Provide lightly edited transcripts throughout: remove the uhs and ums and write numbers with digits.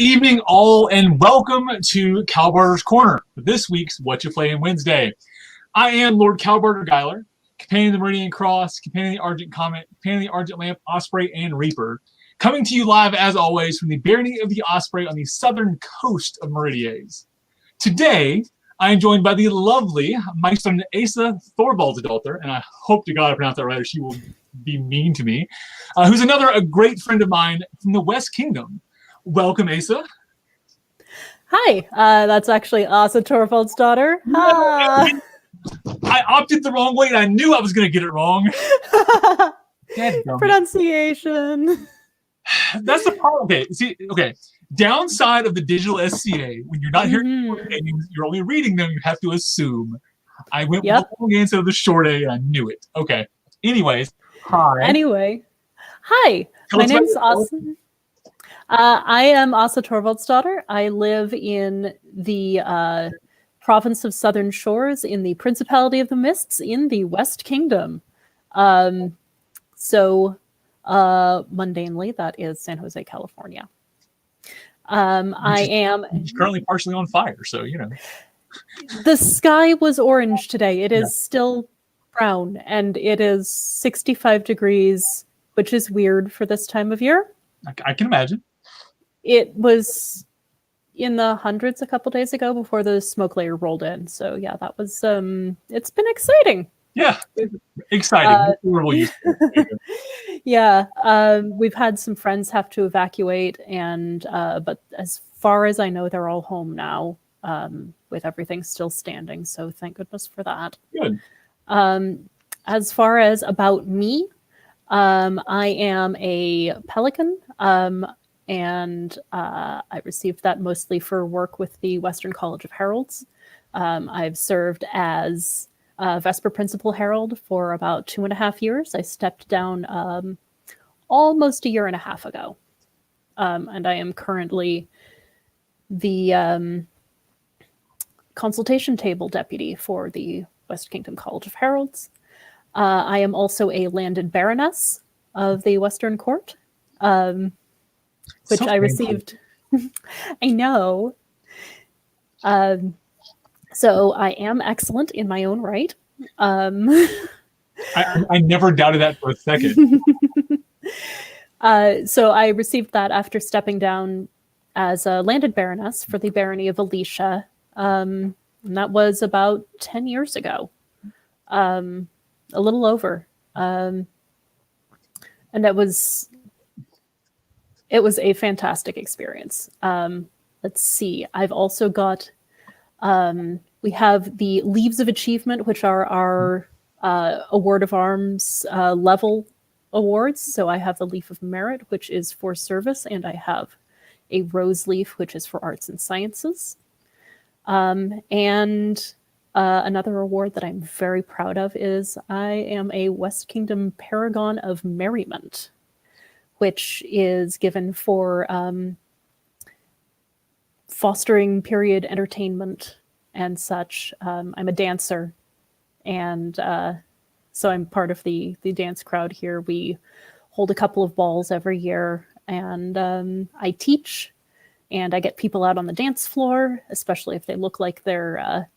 evening, all, and welcome to Kalbardr's Corner for this week's Whatcha Playing Wednesday. I am Lord Kalbardr Gyler, companion of the Meridian Cross, companion of the Argent Comet, companion of the Argent Lamp, Osprey, and Reaper, coming to you live, as always, from the barony of the Osprey on the southern coast of Meridies. Today, I am joined by the lovely Mesterinde Aasa Thorvaldsdottir, and I hope to God I pronounced that right, or she will be mean to me, who's a great friend of mine from the West Kingdom. Welcome, Aasa. Hi, that's actually Aasa Thorvaldsdottir. I opted the wrong way, and I knew I was going to get it wrong. Pronunciation. That's the problem. Okay. Downside of the digital SCA, when you're not hearing games, you're only reading them, you have to assume. I went with the long answer of the short A, and I knew it. Okay. Anyways, hi. Hi. My name's Aasa. I am Aasa Thorvaldsdottir. I live in the province of Southern Shores in the Principality of the Mists in the West Kingdom. Mundanely, that is San Jose, California. It's currently partially on fire, so you know. The sky was orange today. It is still brown, and it is 65 degrees, which is weird for this time of year. I can imagine. It was in the hundreds a couple days ago before the smoke layer rolled in. So yeah, that was it's been exciting. Yeah, exciting. We've had some friends have to evacuate, and but as far as I know, they're all home now, with everything still standing. So thank goodness for that. Good. As far as about me, I am a pelican. And I received that mostly for work with the Western College of Heralds. I've served as Vesper Principal Herald for about 2.5 years. I stepped down almost 1.5 years ago. And I am currently the consultation table deputy for the West Kingdom College of Heralds. I am also a landed baroness of the Western Court. Which I received. I know. So I am excellent in my own right. I never doubted that for a second. So I received that after stepping down as a landed baroness for the barony of Alicia. And that was about 10 years ago. A little over. And it was a fantastic experience. Let's see. I've also got, we have the Leaves of Achievement, which are our Award of Arms level awards. So I have the Leaf of Merit, which is for service, and I have a Rose Leaf, which is for arts and sciences. And another award that I'm very proud of is I am a West Kingdom Paragon of Merriment, which is given for fostering period entertainment and such. I'm a dancer, and so I'm part of the dance crowd here. We hold a couple of balls every year, and I teach, and I get people out on the dance floor, especially if they look like they're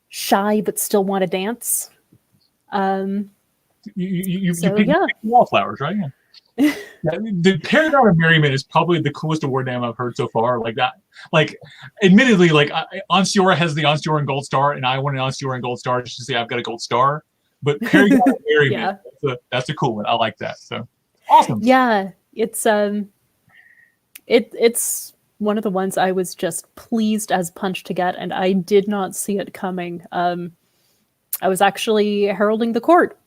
shy but still want to dance. You wallflowers, right? Yeah. The Paragon of Merriment is probably the coolest award name I've heard so far. Like that, admittedly, Onsiora has the Onsioran Gold Star, and I want an Onsioran Gold Star just to say I've got a gold star. But Paragon of Merriment, that's a cool one. I like that. So awesome. Yeah, it's it's one of the ones I was just pleased as punch to get, and I did not see it coming. I was actually heralding the court,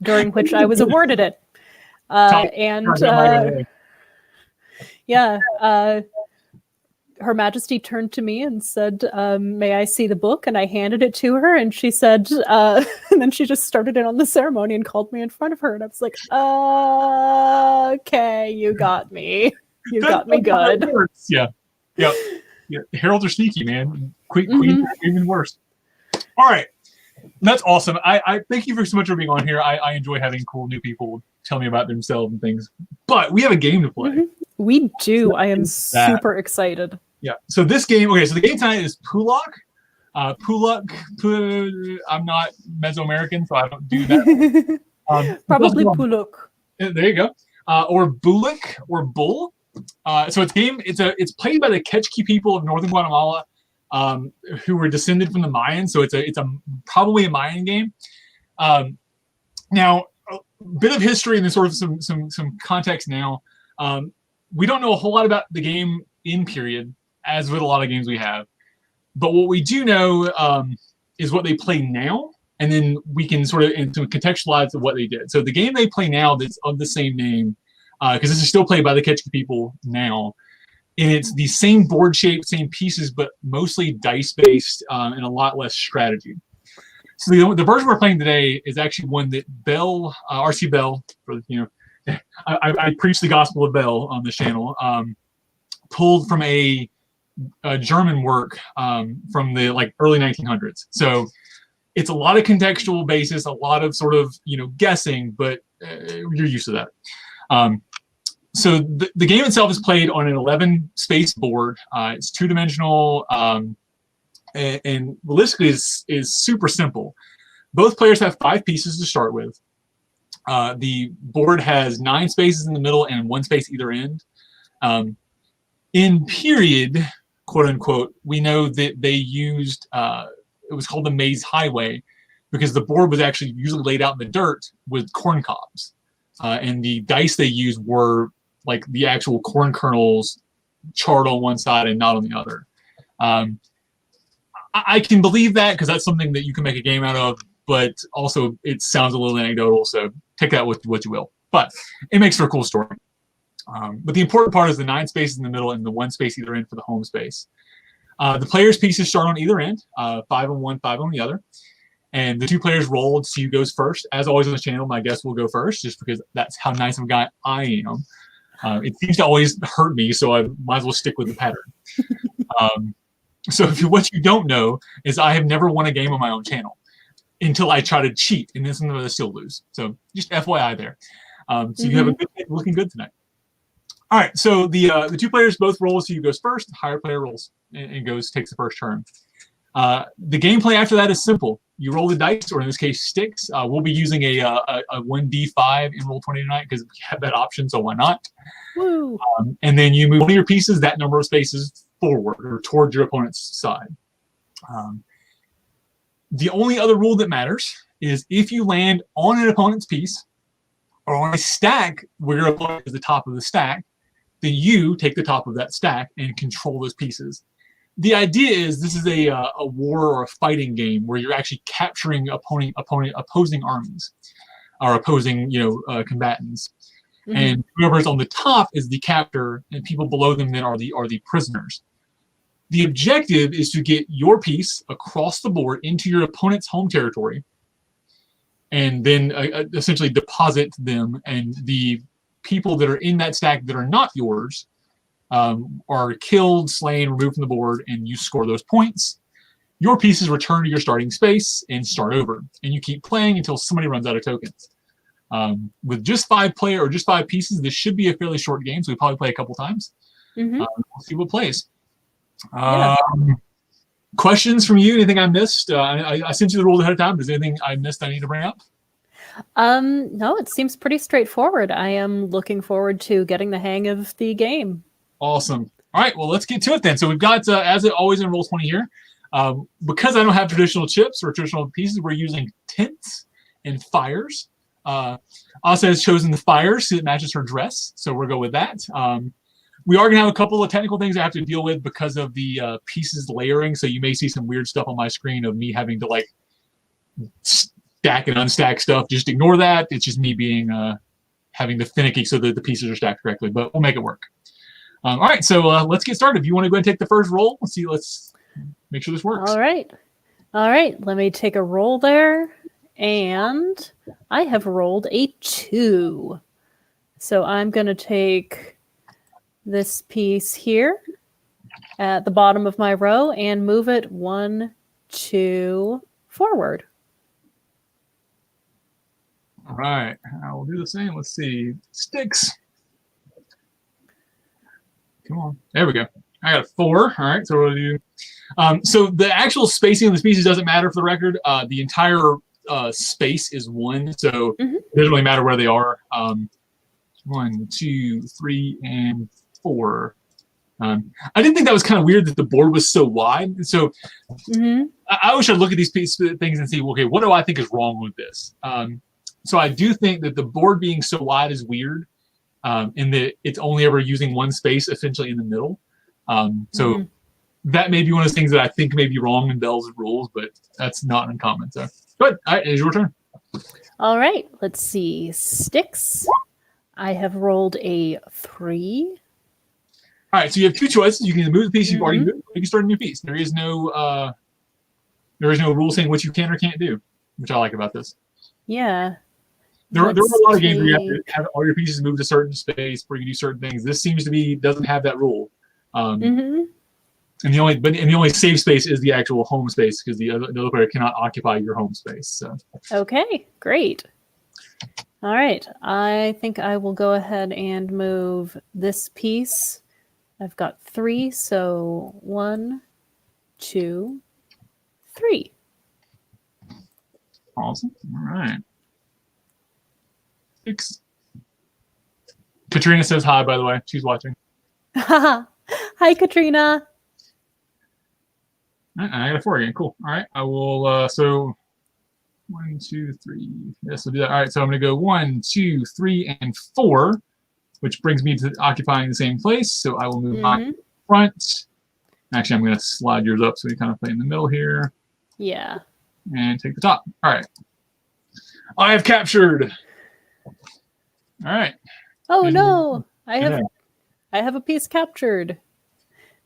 during which I was awarded it. Her Majesty turned to me and said, may I see the book? And I handed it to her, and she said, and then she just started it on the ceremony and called me in front of her. And I was like, okay, you got me. You got me good. Yeah. Heralds are sneaky, man. Queen even worse. All right. That's awesome. I thank you so much for being on here. I enjoy having cool new people tell me about themselves and things. But we have a game to play. We do. I am That. super excited. Yeah. So this game, okay, so the game tonight is Puluc. Puluc, I'm not Mesoamerican, so I don't do that. Probably Puluc. There you go. Or Bulik or Bull. So it's played by the Quechua people of northern Guatemala, who were descended from the Mayans. So it's probably a Mayan game. Now, a bit of history and then sort of some context now. We don't know a whole lot about the game in period, as with a lot of games we have. But what we do know is what they play now, and then we can sort of contextualize what they did. So the game they play now that's of the same name, because this is still played by the Quechua people now, and it's the same board shape, same pieces, but mostly dice-based and a lot less strategy. So the version we're playing today is actually one that Bell, RC Bell, for I preach the gospel of Bell on this channel, pulled from a German work from the early 1900s. So it's a lot of contextual basis, a lot of sort of guessing, but you're used to that. So the game itself is played on an 11 space board. It's two-dimensional, and realistically is super simple. Both players have 5 pieces to start with. The board has 9 spaces in the middle and 1 space either end. In period, quote unquote, we know that they used it was called the Maze Highway because the board was actually usually laid out in the dirt with corn cobs, and the dice they used were like the actual corn kernels charred on one side and not on the other. I can believe that because that's something that you can make a game out of, but also it sounds a little anecdotal, so take that with what you will. But it makes for a cool story. But the important part is the 9 spaces in the middle and the 1 space either end for the home space. The players' pieces start on either end, 5 on one, 5 on the other. And the 2 players roll, so you goes first. As always on the channel, my guest will go first, just because that's how nice of a guy I am. It seems to always hurt me, so I might as well stick with the pattern. So what you don't know is I have never won a game on my own channel until I try to cheat, and then sometimes I still lose. So just FYI there. So you have a good looking good tonight. All right, so the 2 players both roll, so you goes first. The higher player rolls and takes the first turn. The gameplay after that is simple. You roll the dice, or in this case, sticks. We'll be using a 1d5 in Roll20 tonight because we have that option, so why not? Woo. And then you move one of your pieces that number of spaces forward or towards your opponent's side. The only other rule that matters is if you land on an opponent's piece or on a stack where your opponent is the top of the stack, then you take the top of that stack and control those pieces. The idea is this is a war or a fighting game where you're actually capturing opposing armies or opposing combatants, and whoever's on the top is the captor, and people below them then are the prisoners. The objective is to get your piece across the board into your opponent's home territory, and then essentially deposit them, and the people that are in that stack that are not yours are killed, slain, removed from the board, and you score those points. Your pieces return to your starting space and start over, and you keep playing until somebody runs out of tokens. With just 5 pieces, this should be a fairly short game, so we probably play a couple times. We'll see what plays. Questions from you? Anything I missed? I sent you the rules ahead of time. Is there anything I missed I need to bring up? No, it seems pretty straightforward. I am looking forward to getting the hang of the game. Awesome. All right, well, let's get to it then. So we've got, as always in Roll20 here, because I don't have traditional chips or traditional pieces, we're using tints and fires. Aasa has chosen the fires, so it matches her dress, so we'll go with that. We are going to have a couple of technical things I have to deal with because of the pieces layering, so you may see some weird stuff on my screen of me having to stack and unstack stuff. Just ignore that. It's just me being having the finicky so that the pieces are stacked correctly, but we'll make it work. All right, so let's get started. If you want to go ahead and take the first roll, let's make sure this works. All right. Let me take a roll there, and I have rolled a 2. So I'm going to take this piece here at the bottom of my row and move it 1, 2 forward. All right, I will do the same. Let's see. Sticks. Come on. There we go. I got a 4. All right. So what do you? So the actual spacing of the species doesn't matter for the record. The entire space is 1, so it doesn't really matter where they are. 1, 2, 3, and 4. I didn't think that was kind of weird that the board was so wide. So I always try to look at these things and see, okay, what do I think is wrong with this? So I do think that the board being so wide is weird, in that it's only ever using one space essentially in the middle. So that may be one of those things that I think may be wrong in Bell's rules, but that's not uncommon. So, good. All right, it's your turn. All right, let's see. Sticks. I have rolled a 3. All right, so you have 2 choices. You can either move the piece you've already moved, or you can start a new piece. There is no rule saying what you can or can't do, which I like about this. Yeah. There are a lot of games where you have to have all your pieces moved to a certain space where you can do certain things. This seems to be doesn't have that rule. And the only safe space is the actual home space because the other player cannot occupy your home space. So. Okay, great. All right, I think I will go ahead and move this piece. I've got 3, so 1, 2, 3. Awesome. All right. 6. Katrina says hi, by the way. She's watching. Hi, Katrina. I got a 4 again. Cool. All right. I will, so 1, 2, 3. Yes, we'll do that. All right. So I'm going to go 1, 2, 3, and 4, which brings me to occupying the same place. So I will move mine to the front. Actually, I'm going to slide yours up so we kind of play in the middle here. Yeah. And take the top. All right. I have captured. All right. Oh no! I have a piece captured.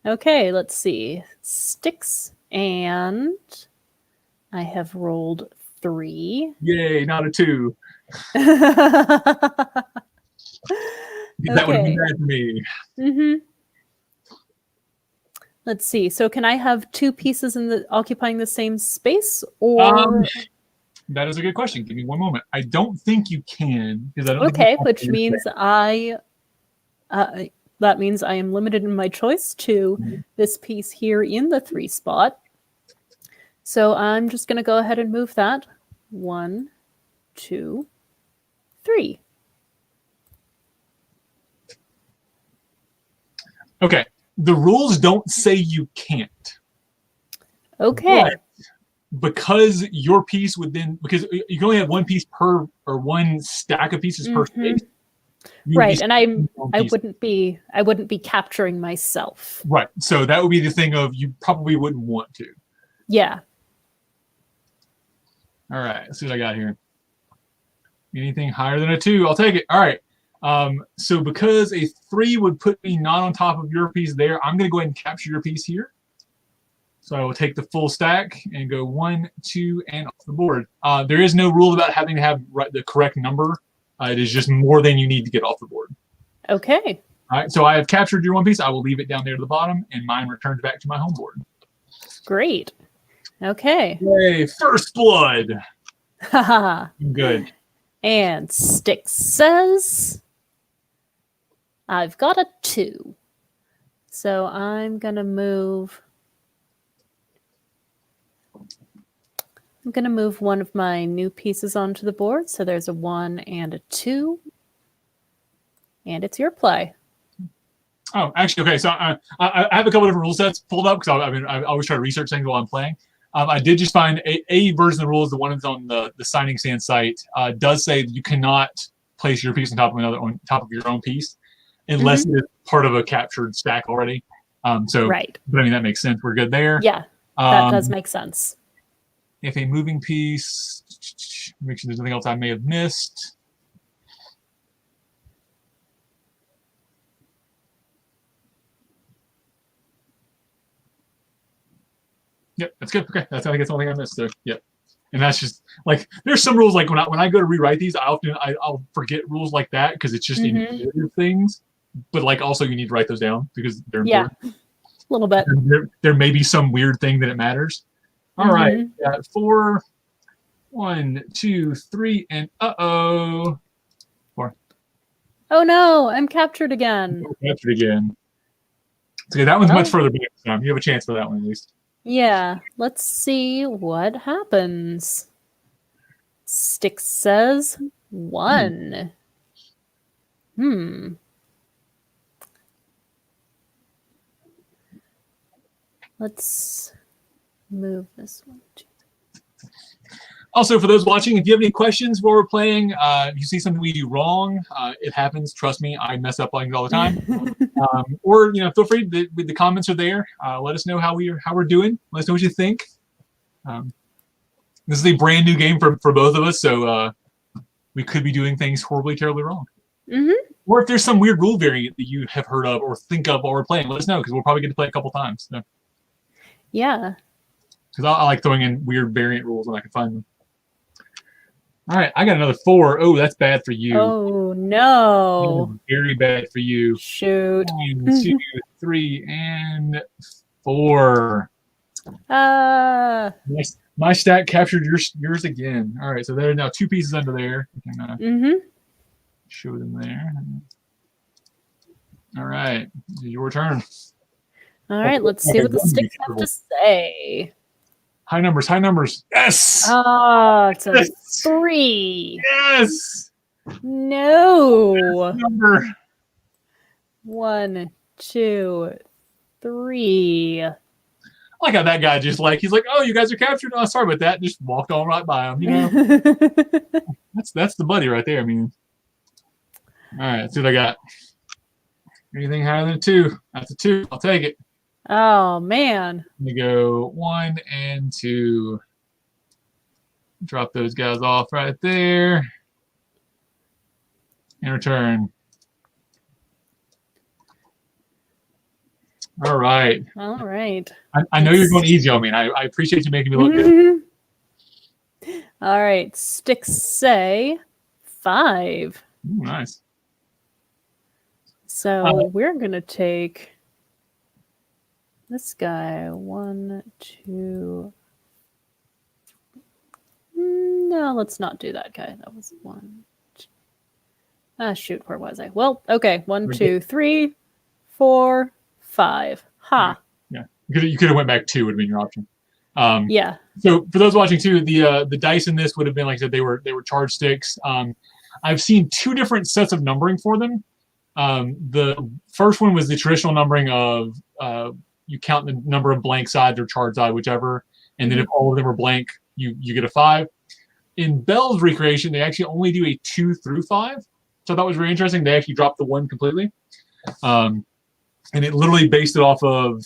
Okay, let's see. Sticks, and I have rolled 3. Yay! Not a 2. Okay. That would be bad for me. Let's see. So, can I have 2 pieces occupying the same space, or? That is a good question. Give me one moment. I don't think you can because I don't. Okay, which means that means I am limited in my choice to this piece here in the 3 spot. So I'm just going to go ahead and move that. 1, 2, 3. Okay. The rules don't say you can't. Okay. But because your piece would then, because you can only have one piece per, or one stack of pieces per space. Right, and I wouldn't be capturing myself. Right. So that would be the thing of you probably wouldn't want to. Yeah. All right. Let's see what I got here. Anything higher than a 2, I'll take it. All right. So because a 3 would put me not on top of your piece there, I'm going to go ahead and capture your piece here. So I will take the full stack and go 1, 2, and off the board. There is no rule about having to have the correct number. It is just more than you need to get off the board. Okay. All right. So I have captured your one piece. I will leave it down there to the bottom, and mine returns back to my home board. Great. Okay. Yay! First blood. Haha. Good. And Sticks says, I've got a 2. So I'm going to move. I'm going to move one of my new pieces onto the board. So there's a 1 and a 2. And it's your play. Oh, actually, okay. So I have a couple different rule sets pulled up because I always try to research things while I'm playing. I did just find a version of the rules, the one that's on the Signing Stand site, does say that you cannot place your piece on top of another on top of your own piece unless it's part of a captured stack already. Right. But I mean that makes sense. We're good there. Yeah, that does make sense. If a moving piece, make sure there's nothing else I may have missed. Yep, that's good. Okay, I think that's the only thing I missed there. Yep, and that's just like there's some rules like when I go to rewrite these, I'll forget rules like that because it's just intuitive things. But like also you need to write those down because they're important. A little bit. There may be some weird thing that it matters. All right, 4, 1, 2, 3, and 4. Oh no, I'm captured again. Captured again. Okay, that one's Well, much further back. So you have a chance for that one at least. yeah, let's see what happens. Sticks says 1. Let's move this one. Also, for those watching, if you have any questions while we're playing, if you see something we do wrong, it happens. Trust me, I mess up things all the time. Or feel free. The comments are there. Let us know how we're doing. Let us know what you think. This is a brand new game for both of us, so we could be doing things horribly, terribly wrong. Or if there's some weird rule variant that you have heard of or think of while we're playing, let us know because we'll probably get to play a couple times. So. Yeah. Because I like throwing in weird variant rules when I can find them. All right, I got another 4. Oh, that's bad for you. Oh, no. Very bad for you. Shoot. 1, 2, 3, and 4. My stack captured yours again. All right, so there are now 2 pieces under there. We can show them there. All right, your turn. All right, let's see what the sticks have to say. High numbers. Yes! It's a 3. Yes! No. Number. 1, 2, 3. I like how that guy he's like, oh, you guys are captured. Oh, sorry about that. Just walked on right by him. That's the buddy right there. I mean, all right, let's see what I got. Anything higher than a 2? That's a 2. I'll take it. Oh man. Let me go 1 and 2. Drop those guys off right there. And return. All right. All right. I know you're going easy on me, and I appreciate you making me look good. All right. Sticks say 5. Ooh, nice. So we're going to take this guy. 1, 2. No, let's not do that guy. That was 1. Shoot, where was I? Well, okay. 1, 2, 3, 4, 5. Ha. Yeah. You could have went back 2 would have been your option. Yeah. So for those watching too, the dice in this would have been, like I said, they were charged sticks. I've seen 2 different sets of numbering for them. The first one was the traditional numbering of you count the number of blank sides or charged side, whichever, and then if all of them are blank, you get a 5. In Bell's recreation, they actually only do a 2 through 5. So that was really interesting. They actually dropped the 1 completely. And it literally based it off of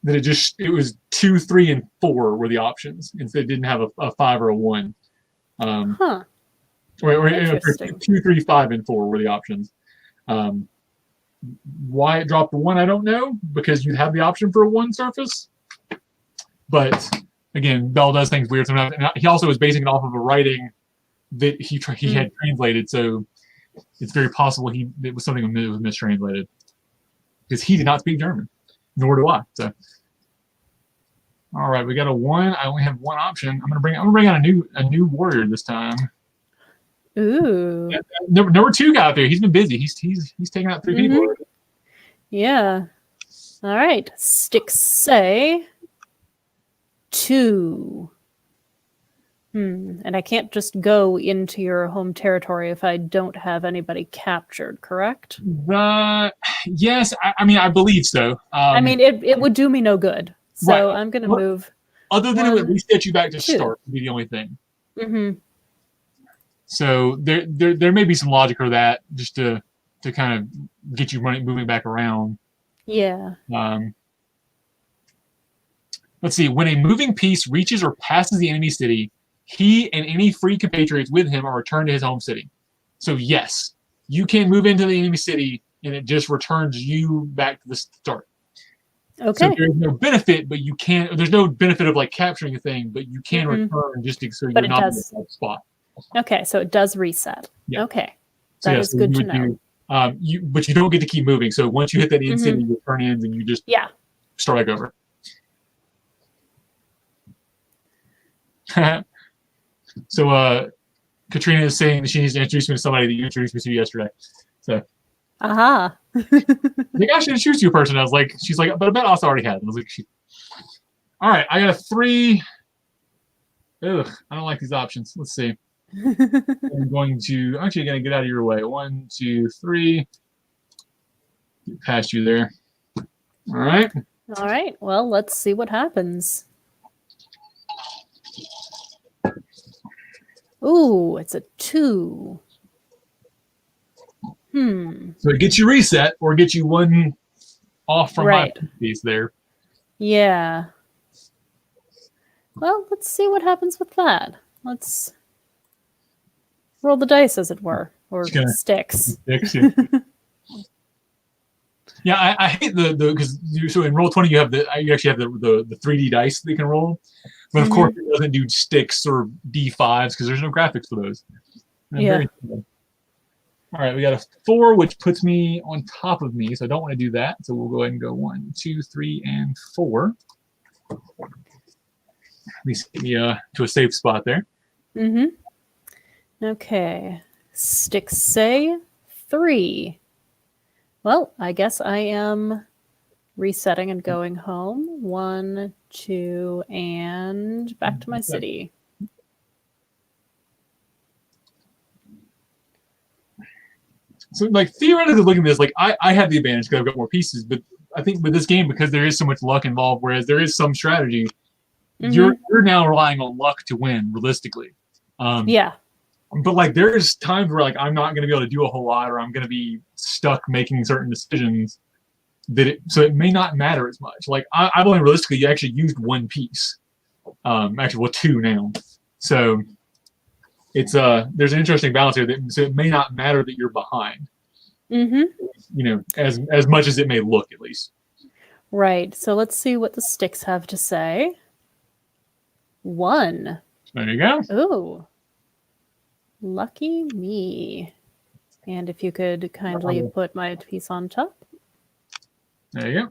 that it was 2, 3, and 4 were the options. Instead, it didn't have a 5 or a 1. Or 2, 3, 5, and 4 were the options. Why it dropped the 1, I don't know, because you'd have the option for a 1 surface. But again, Bell does things weird sometimes. And he also was basing it off of a writing that he had translated, so it's very possible it was something that was mistranslated because he did not speak German, nor do I. So, all right, we got a 1. I only have 1 option. I'm gonna bring out a new warrior this time. Ooh. Yeah, number 2 guy out there. He's been busy. He's taken out 3 people already. Yeah. All right. Sticks say 2. And I can't just go into your home territory if I don't have anybody captured, correct? Yes, I mean, I believe so. I mean, it would do me no good. So right. I'm going to move. Other than it would at least get you back to 2. Start, would be the only thing. So there may be some logic for that, just to kind of get you moving back around. Yeah. Let's see. When a moving piece reaches or passes the enemy city, he and any free compatriots with him are returned to his home city. So yes, you can move into the enemy city, and it just returns you back to the start. Okay. So there's no benefit, but you can. There's no benefit of like capturing a thing, but you can return just so you're not in the same spot. Okay, so it does reset. Yeah. Okay, that is good to know. But you don't get to keep moving. So once you hit that end city, you turn ends and you just start back over. So Katrina is saying that she needs to introduce me to somebody that you introduced me to yesterday. So. Aha. Like, I should choose you person. I was like, she's like, but I bet Aasa already had. I was like, all right, I got a 3. Ugh, I don't like these options. Let's see. I'm going to actually gonna get out of your way. 1, 2, 3. Get past you there. All right. All right. Well, let's see what happens. Ooh, it's a 2. So it gets you reset or gets you 1 off from my piece there. Yeah. Well, let's see what happens with that. Let's roll the dice, as it were, or sticks. Yeah, I hate the because so in Roll20 you actually have the 3D dice that you can roll, but of course it doesn't do sticks or D5s because there's no graphics for those. Yeah. All right, we got a 4, which puts me on top of me, so I don't want to do that. So we'll go ahead and go 1, 2, 3, and 4. At least get me to a safe spot there. Okay. Sticks say 3. Well, I guess I am resetting and going home. 1, 2, and back to my city. So, like, theoretically looking at this, like, I have the advantage because I've got more pieces, but I think with this game, because there is so much luck involved, whereas there is some strategy, you're now relying on luck to win, realistically. Yeah. But, like, there's times where, like, I'm not going to be able to do a whole lot, or I'm going to be stuck making certain decisions, so it may not matter as much. Like, I've only realistically actually used 1 piece. Actually, well, 2 now. So it's there's an interesting balance here. So it may not matter that you're behind. You know, as much as it may look, at least. Right. So let's see what the sticks have to say. 1. There you go. Ooh. Lucky me. And if you could kindly put my piece on top. There you go.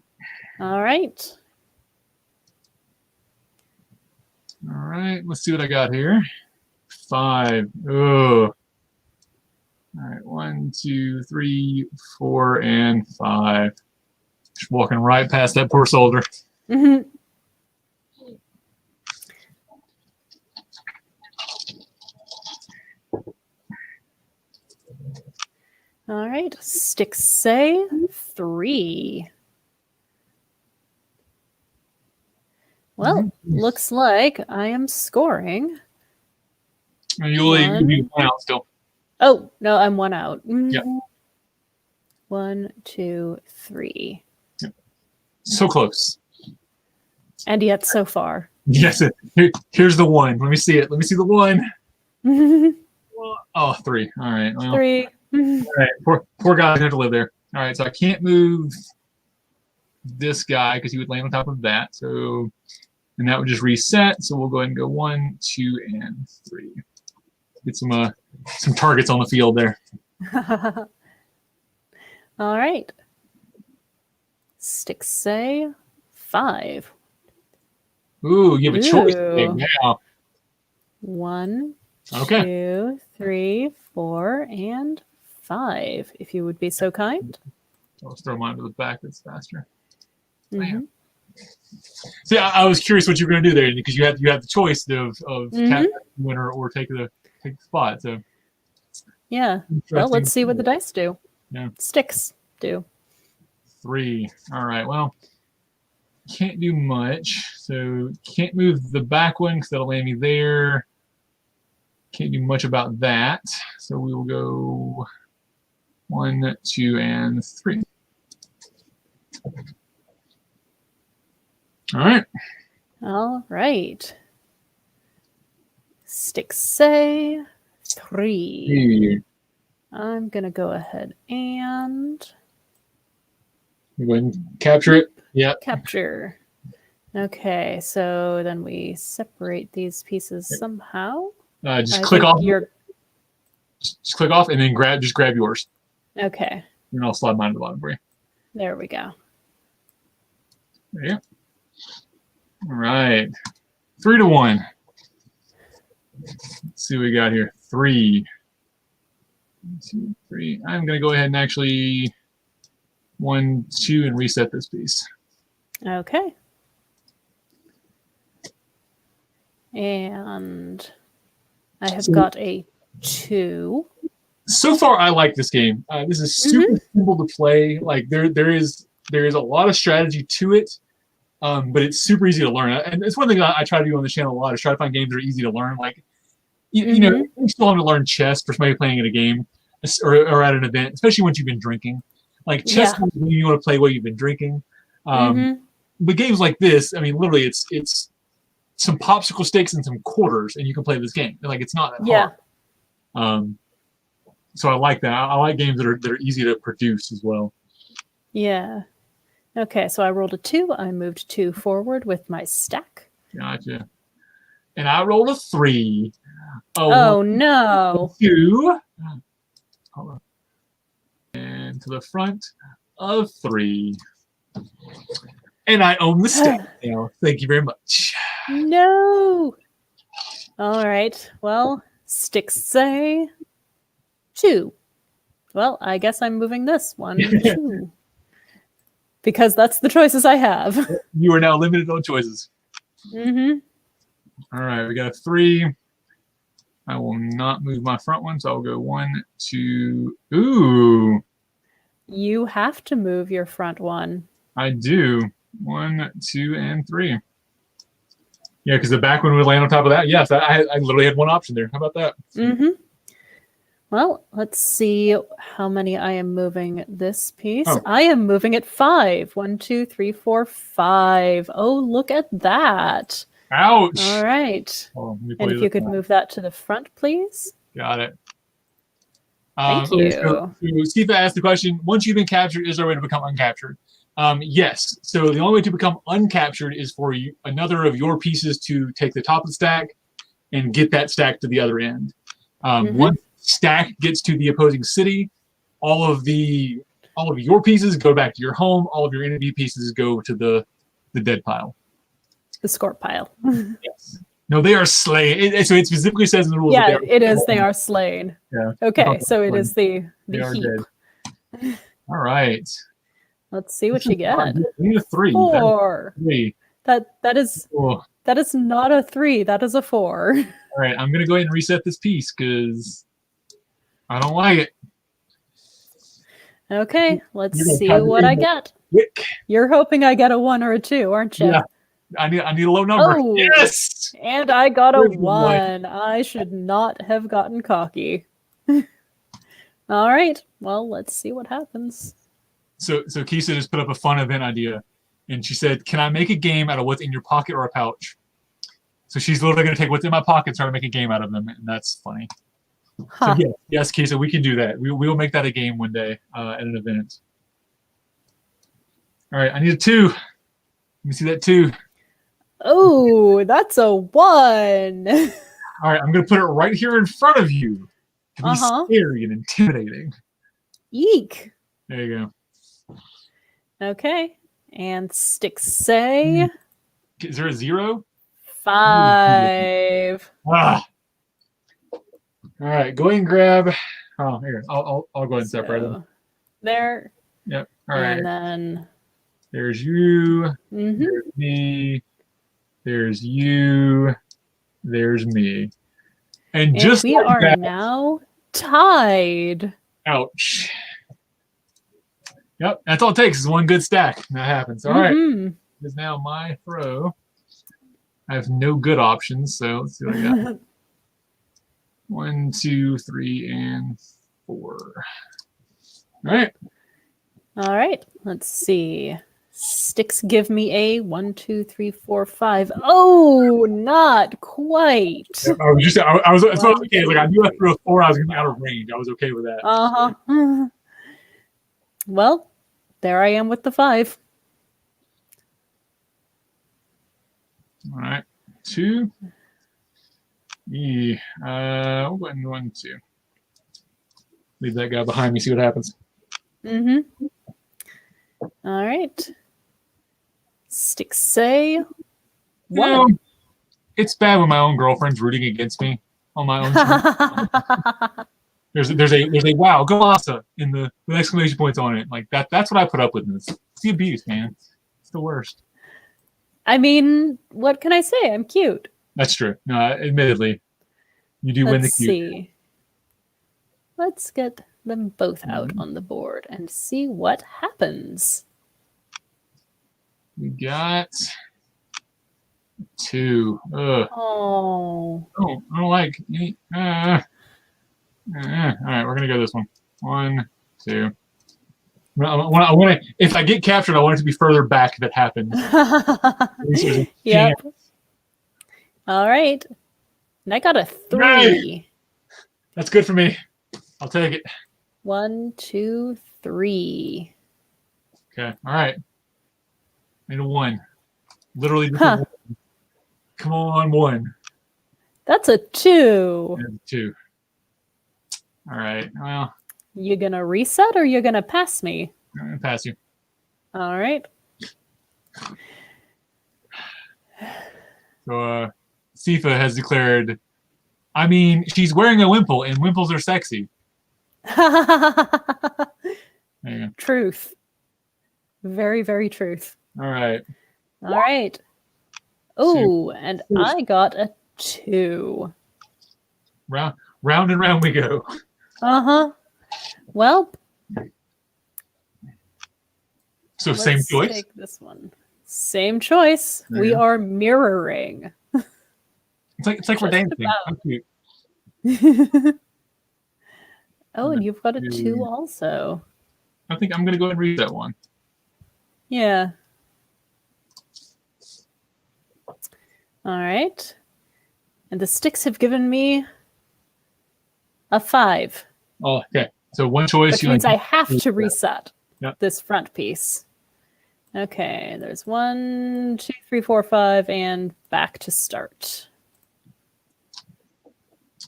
All right. All right. Let's see what I got here. 5. Oh. All right. 1, 2, 3, 4, and 5. Just walking right past that poor soldier. All right. Sticks say 3. Well, looks like I am scoring. And you only need 1 out still. Oh, no, I'm 1 out. Yeah. 1, 2, 3. Yep. So close. And yet so far. Yes. Here's the 1. Let me see it. Let me see the 1. Oh, 3. All right. Well, 3. All right. Poor guy have to live there. All right. So I can't move this guy because he would land on top of that. So, and that would just reset. So we'll go ahead and go 1, 2, and 3. Get some targets on the field there. All right. Sticks say 5. Ooh, you have a choice now. 1, okay. 2, 3, 4, and 5. If you would be so kind. I'll just throw mine to the back. That's faster. See, I was curious what you were going to do there because you had the choice of tap winner or take the spot. So yeah. Well, let's see what the dice do. Yeah. Sticks do. 3. All right. Well, can't do much. So can't move the back one because that'll land me there. Can't do much about that. So we will go 1, 2, and 3. All right. All right. Sticks say 3. I'm going to go ahead and Go ahead and capture it. Yeah. Capture. Okay, so then we separate these pieces somehow. Just click off. Just click off and then grab yours. Okay. And I'll slide mine to the bottom for you. There we go. There you go. All right. 3 to 1. Let's see what we got here. 3. 1, 2, 3. I'm going to go ahead and actually 1, 2, and reset this piece. Okay. And I have got a 2. So far, I like this game. This is super simple to play. Like there is a lot of strategy to it, but it's super easy to learn. And it's one thing I try to do on the channel a lot is try to find games that are easy to learn. Like you know, you still want to learn chess for somebody playing at a game or at an event, especially once you've been drinking. Like chess, you want to play while you've been drinking. But games like this, I mean, literally, it's some popsicle sticks and some quarters, and you can play this game. Like it's not that hard. So I like that. I like games that are easy to produce as well. Yeah. Okay, so I rolled a 2. I moved 2 forward with my stack. Gotcha. And I rolled a 3. Oh, no. 2. Hold on. And to the front of 3. And I own the stack now. Thank you very much. No. All right. Well, sticks say 2. Well, I guess I'm moving this 1, 2. Because that's the choices I have. You are now limited on choices. All right, we got a 3. I will not move my front one, so I'll go 1, 2. Ooh. You have to move your front one. I do. 1, 2, and 3. Yeah, because the back one would land on top of that. Yes, I literally had one option there. How about that? Well, let's see how many I am moving this piece. I am moving it 5. 1, 2, 3, 4, 5. Oh, look at that. Ouch. All right. And if you could move that to the front, please. Got it. Thank you. So Steve asked the question, once you've been captured, is there a way to become uncaptured? Yes. So the only way to become uncaptured is for another of your pieces to take the top of the stack and get that stack to the other end. Once stack gets to the opposing city, all of your pieces go back to your home. All of your enemy pieces go to the dead pile. The scorp pile. Yes. No, they are slain. So it specifically says in the rules. Yeah, it is. They are slain. Yeah. Okay, so it is the they are heap. Dead. All right. Let's see what you get. I need a 3. 4. 3. That is not a 3. That is a 4. All right, I'm gonna go ahead and reset this piece because I don't like it. Okay, let's see what I get. You're hoping I get a 1 or a 2, aren't you? Yeah. I need a low number. Oh, yes! And I got a 1. I should not have gotten cocky. All right. Well, let's see what happens. So Kisa just put up a fun event idea, and she said, "Can I make a game out of what's in your pocket or a pouch?" So she's literally going to take what's in my pocket and try to make a game out of them, and that's funny. So yes, Kisa, we can do that. We will make that a game one day at an event. All right, I need a 2. Let me see that 2. Oh, that's a 1. All right, I'm going to put it right here in front of you. To be scary and intimidating. Eek. There you go. Okay. And sticks say. Is there a 0? 5. Ah. All right, go ahead and grab. Oh, here. I'll go ahead and separate them. There. Yep. All right. And then there's you. There's me. There's you. There's me. And just we like are that, now tied. Ouch. Yep, that's all it takes is one good stack. That happens. All right. It is now my throw. I have no good options, so let's see what I got. 1, 2, 3, and 4. All right. All right. Let's see. Sticks give me a 1, 2, 3, 4, 5. Oh, not quite. Yep, I was okay. Like I knew after a 4, I was gonna be out of range. I was okay with that. Well, there I am with the 5. All right, 2. Yeah. We'll go ahead and 1, 2. Leave that guy behind me. See what happens. All right. Sticks say 1. You know, it's bad when my own girlfriend's rooting against me on my own team. There's a wow, go Aasa in the with exclamation points on it. Like that's what I put up with in this. It's the abuse, man. It's the worst. I mean, what can I say? I'm cute. That's true. No, admittedly, you do win the Let's cute. see. Let's get them both out on the board and see what happens. We got 2. Ugh. Oh. Oh, I don't like. All right, we're gonna go this one. 1, 2. I want to. If I get captured, I want it to be further back if it happens. Yep. All right. And I got a 3. Yay! That's good for me. I'll take it. 1, 2, 3. Okay. All right. Made a 1. Literally just a 1. Come on, 1. That's a 2. And 2. All right. Well, You gonna reset or you gonna pass me? I'm gonna pass you. All right. So, Sifa has declared. I mean, she's wearing a wimple, and wimples are sexy. There you go. Truth. Very, very truth. All right. All right. Oh, and I got a 2. Round and round we go. Uh-huh. Well, So same let's choice. take this one. Same choice. Yeah. We are mirroring. It's like we're Just dancing. How cute. Oh, and you've got a 2 also. I think I'm gonna go ahead and read that one. Yeah. All right. And the sticks have given me a 5. Oh, okay. So one choice. Which you means like- I have to reset Yep. this front piece. Okay, there's 1, 2, 3, 4, 5, and back to start.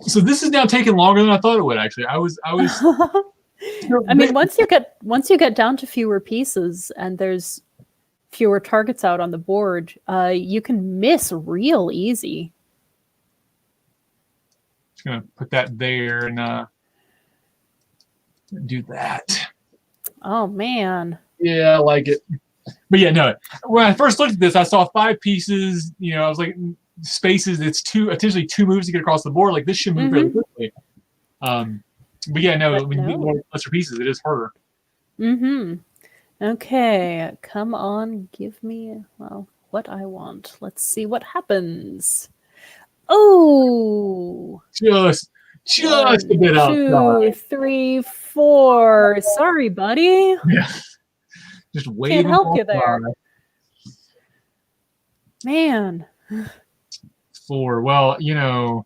So this is now taking longer than I thought it would. Actually, I was. I mean, once you get down to fewer pieces and there's fewer targets out on the board, you can miss real easy. Just gonna put that there and do that. Oh man. Yeah, I like it. But yeah, no. When I first looked at this, I saw 5 pieces. You know, I was like, spaces. It's potentially 2 moves to get across the board. Like this should move really quickly. But yeah, no. But When you no. need more lesser pieces, it is harder. Mm-hmm. Okay, come on, give me, well, what I want. Let's see what happens. Oh! Just 1, a bit 2, outside. 3, 4. Sorry, buddy. Yeah. Just waving. Can't help you outside. there. Man. 4. Well, you know,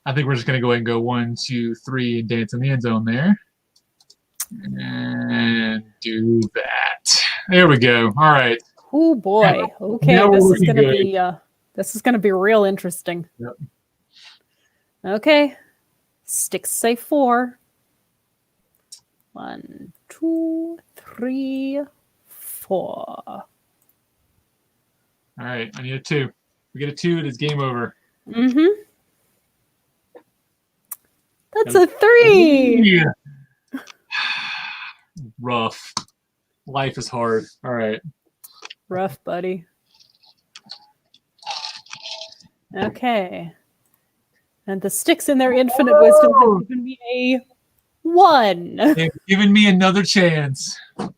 I think we're just going to go ahead and go 1, 2, 3 and dance in the end zone there. And do that. There we go. All right. Oh boy. Okay, now we're this is looking gonna good. be this is gonna be real interesting. Yep. Okay. Sticks say 4. 1, 2, 3, 4. All right. I need a 2. If we get a 2, it is game over. Mm-hmm. That's a 3. Yeah. Rough. Life is hard. All right. Rough, buddy. Okay. And the sticks in their infinite wisdom have given me a 1. They've given me another chance. All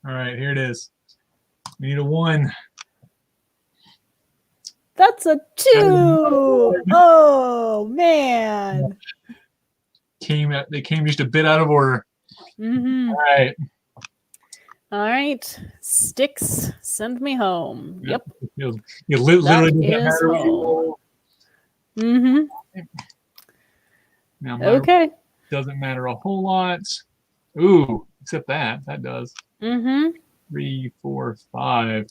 right, here it is. We need a 1. That's a 2. Oh man. They came just a bit out of order. Mm-hmm. All right. All right. Sticks, send me home. Yep. You literally That doesn't is matter what you all. roll. Mm-hmm. Now, my Okay. doesn't matter a whole lot. Ooh, except that. That does. Mm-hmm. 3, 4, 5.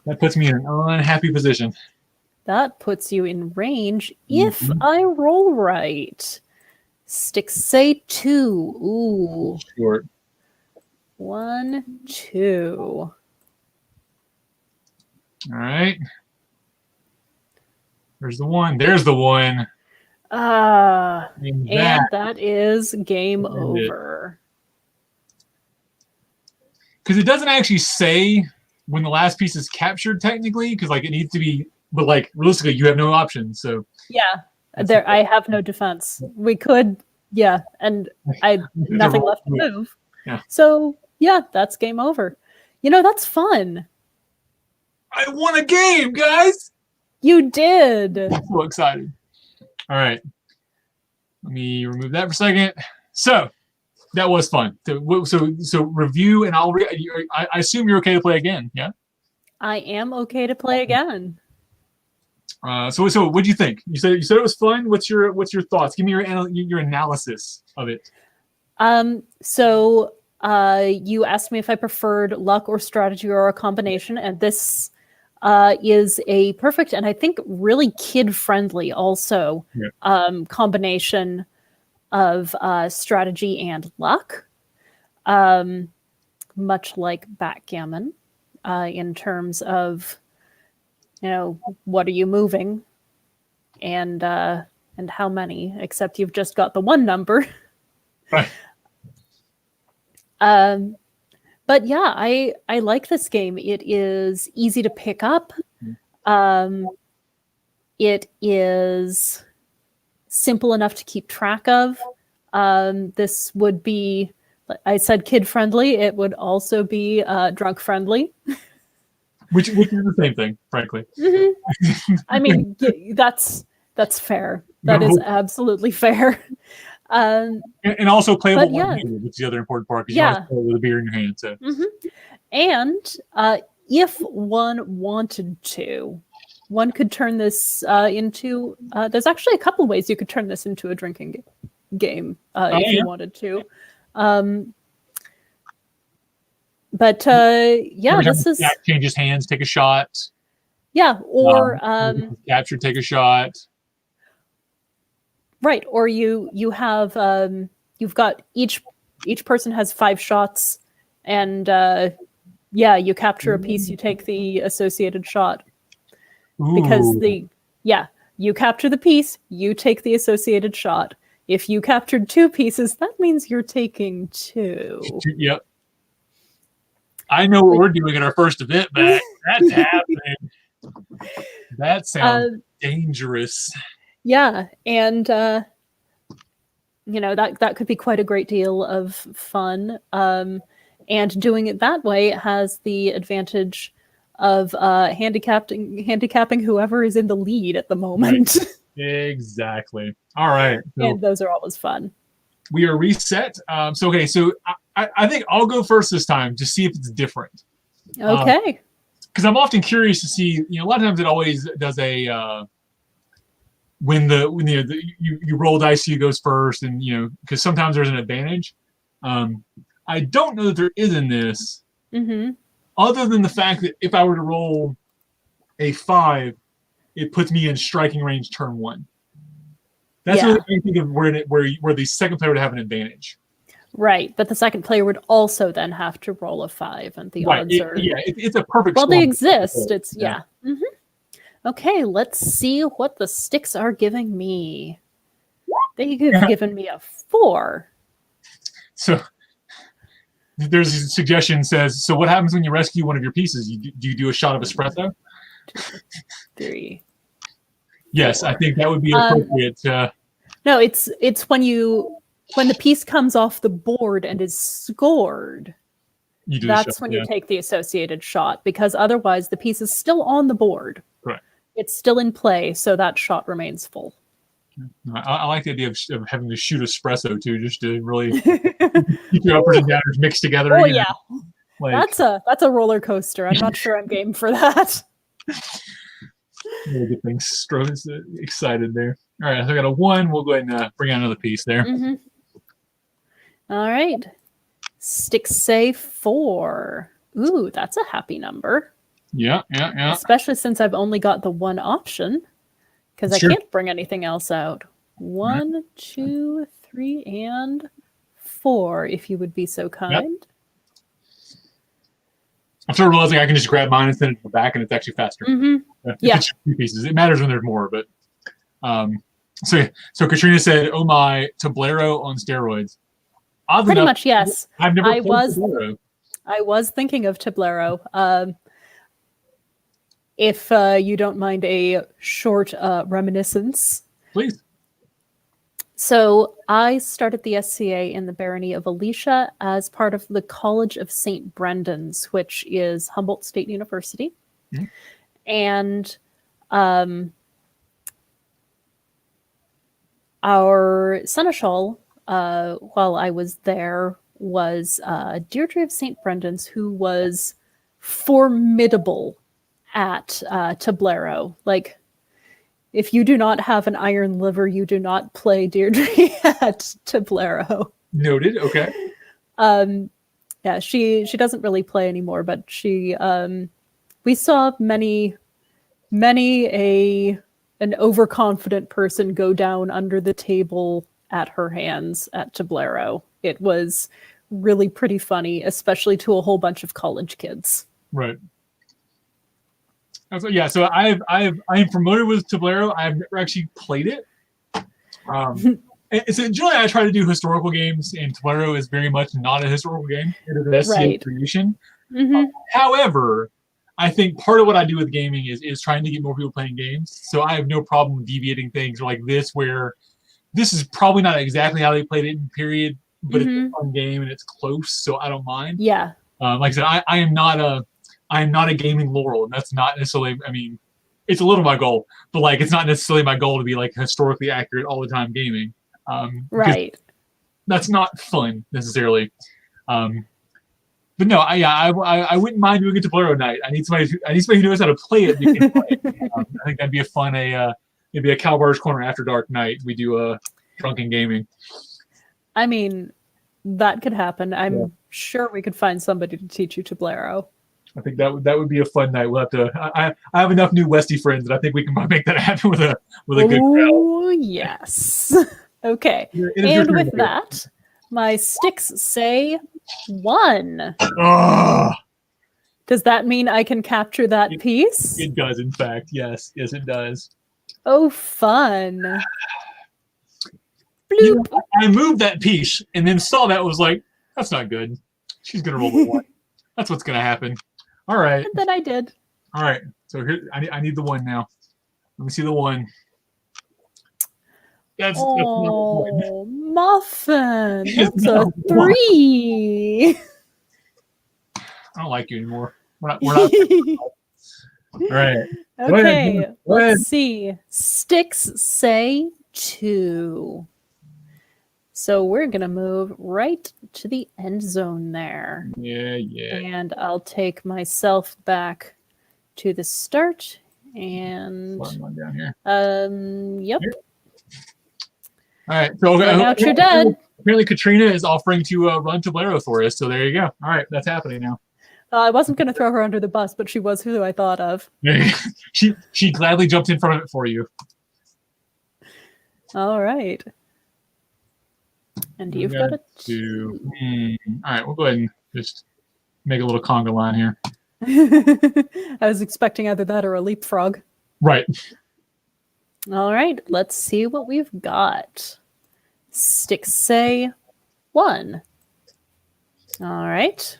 That puts me in an unhappy position. That puts you in range if I roll right. Sticks say 2. Ooh. Short. 1, 2. All right. There's the 1. There's the 1. And that is game over. Because it doesn't actually say when the last piece is captured technically, because like it needs to be, but like realistically, you have no options. So yeah, I have no defense. We could, and I nothing left to move. Yeah. So yeah, that's game over. That's fun. I won a game, guys. You did. I'm so excited. All right. Let me remove that for a second. So that was fun. So review, and I assume you're okay to play again, yeah? I am okay to play again. So what do you think? You said it was fun. What's your thoughts? Give me your analysis of it. So you asked me if I preferred luck or strategy or a combination, and this is a perfect and I think really kid-friendly also combination of strategy and luck, much like backgammon, in terms of what are you moving and how many, except you've just got the one number. Right. But yeah, I like this game. It is easy to pick up. It is simple enough to keep track of. This would be, I said kid friendly. It would also be drunk friendly. Which is the same thing, frankly. Mm-hmm. I mean, that's fair. That is absolutely fair. And also playable one handed, which is the other important part, because you want to play with a beer in your hand. So. And if one wanted to, one could turn this into. There's actually a couple ways you could turn this into a drinking game if you wanted to. But this is Jack changes hands, take a shot. Yeah, or capture, take a shot. Right, or you have you've got each person has 5 shots, and you capture a piece, you take the associated shot. Ooh. Because you capture the piece, you take the associated shot. If you captured 2 pieces, that means you're taking 2. Yep. I know what we're doing at our first event, but that's happening. That sounds dangerous. Yeah, and that could be quite a great deal of fun. And doing it that way has the advantage of handicapping whoever is in the lead at the moment. Right. Exactly. All right. So, and those are always fun. We are reset. So I think I'll go first this time to see if it's different. Okay. Because I'm often curious to see. A lot of times it always does a when you roll dice, you goes first, and because sometimes there's an advantage. I don't know that there is in this. Mm-hmm. Other than the fact that if I were to roll a 5, it puts me in striking range turn 1. That's the only thing I think of where the second player would have an advantage. Right, but the second player would also then have to roll a 5, and the odds are... Yeah, it's a perfect... Well, they exist. It's, Mm-hmm. Okay, let's see what the sticks are giving me. They have given me a 4. So... There's a suggestion says, so what happens when you rescue one of your pieces? Do you do a shot of espresso? 2, 3. Yes, 4. I think that would be appropriate. No, it's when the piece comes off the board and is scored. That's when you take the associated shot, because otherwise the piece is still on the board. Correct. It's still in play, so that shot remains full. I like the idea of having to shoot espresso too, just to really keep your uppers and downers mixed together. Oh yeah, that's a roller coaster. I'm not sure I'm game for that. Really get things excited there. All right, so I got a 1. We'll go ahead and bring out another piece there. Mm-hmm. All right, sticks say 4. Ooh, that's a happy number. Yeah. Especially since I've only got the 1 option. Because I can't bring anything else out. 1, 2, 3, and 4, if you would be so kind. Yep. I'm sort of realizing I can just grab mine and send it to the back, and it's actually faster. Mm-hmm. It's 2 pieces. It matters when there's more, but So Katrina said, "Oh my, Tablero on steroids." Oddly Pretty enough, much, yes. I've never played was Tablero. I was thinking of Tablero. If you don't mind a short reminiscence. Please. So I started the SCA in the Barony of Alicia as part of the College of St. Brendan's, which is Humboldt State University. Mm-hmm. And our seneschal, while I was there, was Deirdre of St. Brendan's, who was formidable at Tablero. Like, if you do not have an iron liver, you do not play Deirdre at Tablero. Noted. Okay. Yeah, she doesn't really play anymore, but she we saw many an overconfident person go down under the table at her hands at Tablero. It was really pretty funny, especially to a whole bunch of college kids. Right. Yeah, so I am familiar with Tablero. I've never actually played it. So generally, I try to do historical games, and Tablero is very much not a historical game. It is an SCA creation. Mm-hmm. However, I think part of what I do with gaming is trying to get more people playing games. So I have no problem deviating things like this, where this is probably not exactly how they played it in period, but it's a fun game and it's close, so I don't mind. Yeah. Like I said, I am not a gaming Laurel, and that's not necessarily. I mean, it's a little my goal, but like it's not necessarily my goal to be like historically accurate all the time gaming. Right. That's not fun necessarily. But no, I wouldn't mind doing a Tablero night. I need somebody who knows how to play it. Who can play it. I think that'd be a fun maybe a Kalbardr's Corner After Dark night. We do a drunken gaming. I mean, that could happen. I'm sure we could find somebody to teach you Tablero. I think that would be a fun night. We'll have to. I have enough new Westie friends that I think we can make that happen with a good crowd. Oh yes. Okay. And with that, my sticks say 1. Does that mean I can capture that piece? It does, in fact. Yes, it does. Oh, fun. You know, I moved that piece and then saw that was like, that's not good. She's going to roll the 1. That's what's going to happen. All right. And then I did. All right. So here, I need the 1 now. Let me see the 1. That's Muffin. That's a 3. I don't like you anymore. We're not all right. Okay. Let's see. Sticks say 2. So we're going to move right to the end zone there. Yeah. And I'll take myself back to the start. And one down here. Yep. Here. All right. So now you're dead. Apparently Katrina is offering to run Tablero for us. So there you go. All right. That's happening now. I wasn't going to throw her under the bus, but she was who I thought of. She gladly jumped in front of it for you. All right. And you've got a 2. All right, we'll go ahead and just make a little conga line here. I was expecting either that or a leapfrog. Right. All right, let's see what we've got. Sticks say 1. All right.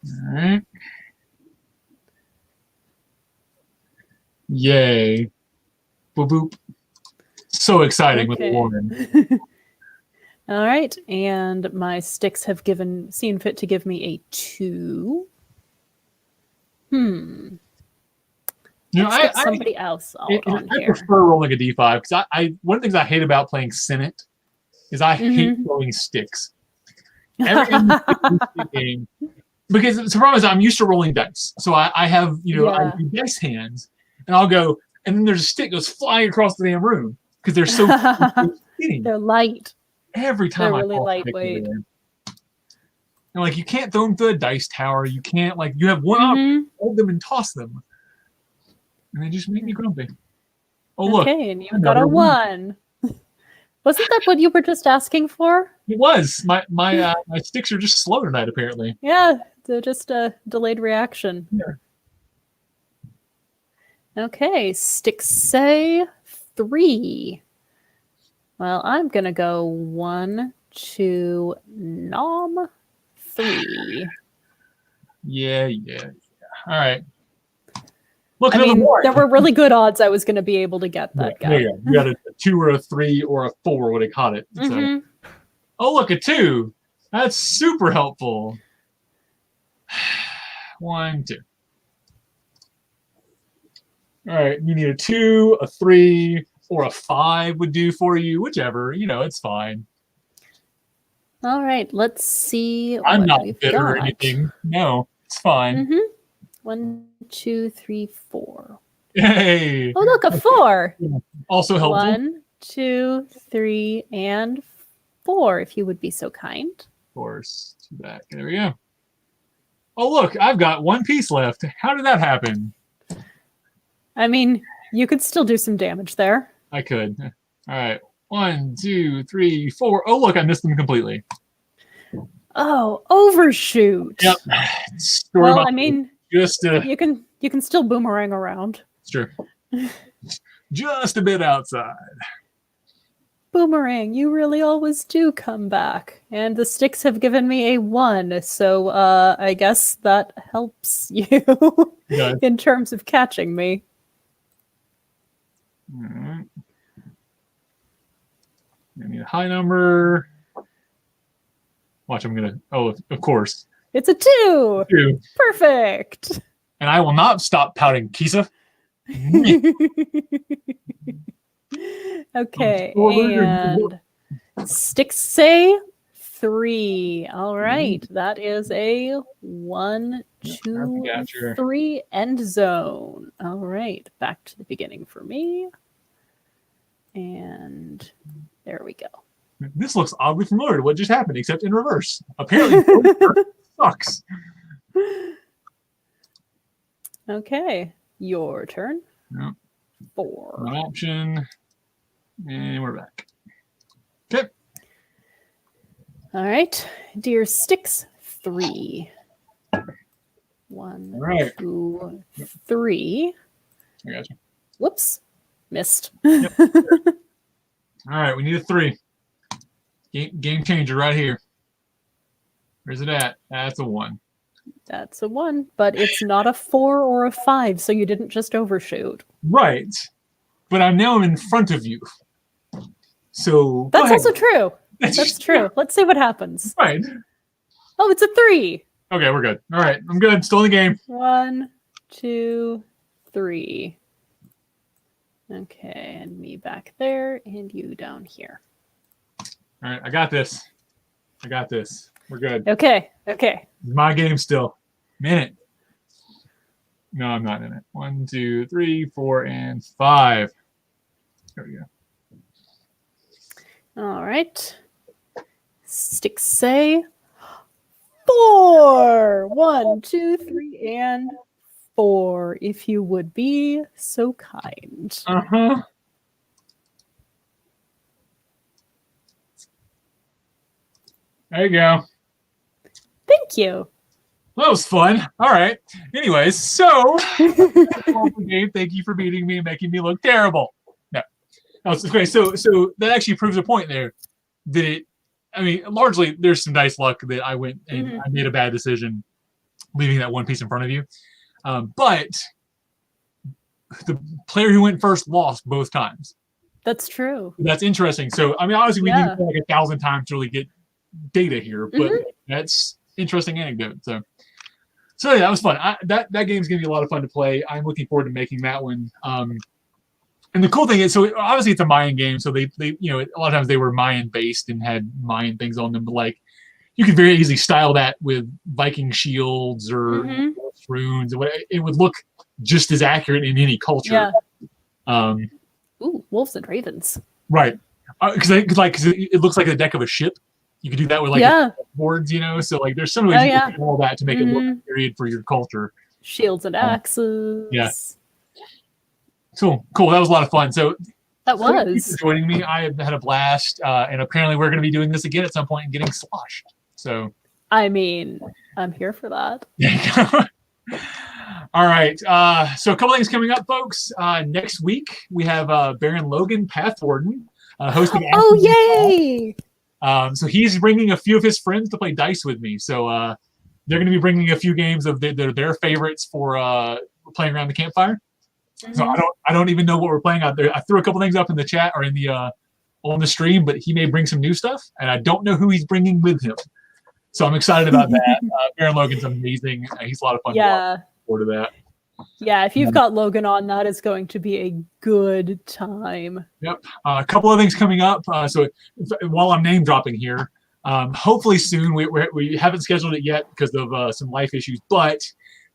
All right. Yay. Boop, boop. So exciting with the 1. All right, and my sticks have seen fit to give me a 2. You know, somebody else I prefer rolling a d5 because one of the things I hate about playing Senate is I hate rolling sticks. Every game, because the problem is I'm used to rolling dice, so I have I do dice hands, and I'll go, and then there's a stick goes flying across the damn room because they're so they're light. Every time they're really lightweight. And like you can't throw them through a dice tower. You can't you have one option, hold them and toss them, and they just make me grumpy. Oh look! Okay, and you've got a 1. Wasn't that what you were just asking for? It was. My sticks are just slow tonight, apparently. Yeah, they're just a delayed reaction. Yeah. Okay, sticks say 3. Well, I'm gonna go 1, 2, nom 3. Yeah. All right. Look, I another mean, one. there were really good odds I was going to be able to get that There guy. you go. You got a 2 or a 3 or a 4 would have caught it. So. Oh, look, a 2. That's super helpful. 1, 2. All right, you need a 2, a 3, or a 5 would do for you. Whichever, it's fine. All right, let's see. I'm not we've bitter got. or anything. No, it's fine. 1, 2, 3, 4. Hey. Oh, look, a 4. Also helpful. 1, 2, 3, and 4, if you would be so kind. Of course. Back. There we go. Oh, look, I've got 1 piece left. How did that happen? I mean, you could still do some damage there. I could. All right. 1, 2, 3, 4. Oh, look, I missed them completely. Oh, overshoot. Yep. Well, I mean, just you can still boomerang around. It's true. Just a bit outside. Boomerang, you really always do come back. And the sticks have given me a 1, so I guess that helps you in terms of catching me. All right. I need a high number. Watch, I'm gonna. Oh, of course. It's a 2. 2. Perfect. And I will not stop pouting, Kisa. Okay, and sticks say 3. All right, that is a 1, 2, 3 end zone. All right, back to the beginning for me. And there we go. This looks oddly familiar to what just happened, except in reverse. Apparently, sucks. Okay, your turn. Yep. 4. One option. And we're back. Okay. All right, dear sticks 3. 1, right. 2, 3. I got you. Whoops, missed. Yep. All right, we need a 3. Game changer right here. Where's it at? That's a 1. That's a 1, but it's not a 4 or a 5, so you didn't just overshoot. Right. But I'm now in front of you. So that's also true. That's true. Let's see what happens. Right. Oh, it's a 3. Okay, we're good. All right, I'm good. Still in the game. 1, 2, 3. Okay, and me back there, and you down here. All right, I got this. We're good. Okay. My game still. Minute. No, I'm not in it. 1, 2, 3, 4, and 5. There we go. All right. Sticks say 4. 1, 2, 3, and 4. If you would be so kind. There you go. Thank you. That was fun. All right. Anyways, so game. Thank you for beating me and making me look terrible. No. Okay, so that actually proves a point there. Largely there's some dice luck that I went and I made a bad decision leaving that 1 piece in front of you. But the player who went first lost both times. That's true. That's interesting. So, obviously we need like 1,000 times to really get data here, but that's interesting anecdote. So yeah, that was fun. That game's gonna be a lot of fun to play. I'm looking forward to making that one. And the cool thing is, so obviously it's a Mayan game, so they a lot of times they were Mayan based and had Mayan things on them, but like you could very easily style that with Viking shields or runes, and it would look just as accurate in any culture. Yeah. Ooh, wolves and ravens. Right. Because it looks like the deck of a ship. You could do that with boards, So like, there's some ways you can do all that to make it look period for your culture. Shields and axes. Yeah. Cool. That was a lot of fun. So that was. Thank you for joining me. I have had a blast, and apparently we're going to be doing this again at some point and getting sloshed. So. I'm here for that. All right. So a couple things coming up, folks. Next week we have Baron Logan Pathwarden hosting. Oh, yay! So he's bringing a few of his friends to play dice with me. So they're going to be bringing a few games of their favorites for playing around the campfire. Mm-hmm. So I don't even know what we're playing out there. I threw a couple things up in the chat or in the on the stream, but he may bring some new stuff, and I don't know who he's bringing with him. So I'm excited about that. Baron Logan's amazing. He's a lot of fun. Yeah. To that. Yeah, if you've got Logan on, that is going to be a good time. Yep. A couple of things coming up. So while I'm name dropping here, hopefully soon, we haven't scheduled it yet because of some life issues, but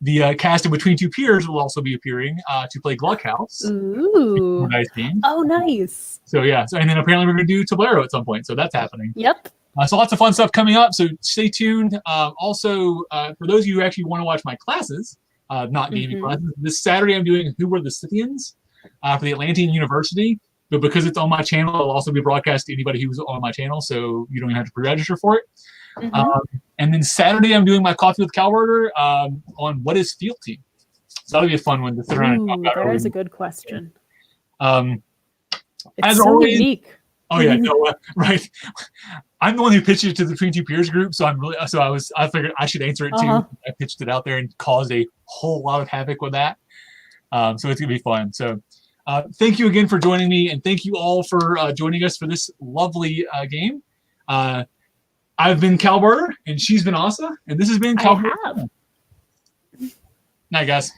the cast of Between Two Peers will also be appearing to play Gluckhouse. Ooh. Nice game. Oh, nice. So yeah. And then apparently we're going to do Tablero at some point. So that's happening. Yep. So lots of fun stuff coming up. So stay tuned. Also, for those of you who actually want to watch my classes, not gaming classes, this Saturday I'm doing Who Were the Scythians for the Atlantean University. But because it's on my channel, it'll also be broadcast to anybody who's on my channel, so you don't even have to pre-register for it. And then Saturday I'm doing my Coffee with Kalbardr on what is fealty. So that'll be a fun one to sit around and talk about. That is a good question. It's as so always, unique. Oh yeah, no, right. I'm the one who pitched it to the Between Two Peers group, so I figured I should answer it too. I pitched it out there and caused a whole lot of havoc with that. So it's gonna be fun. So thank you again for joining me, and thank you all for joining us for this lovely game. I've been Kalbardr, and she's been Aasa, and this has been Kalbardr. Night, guys.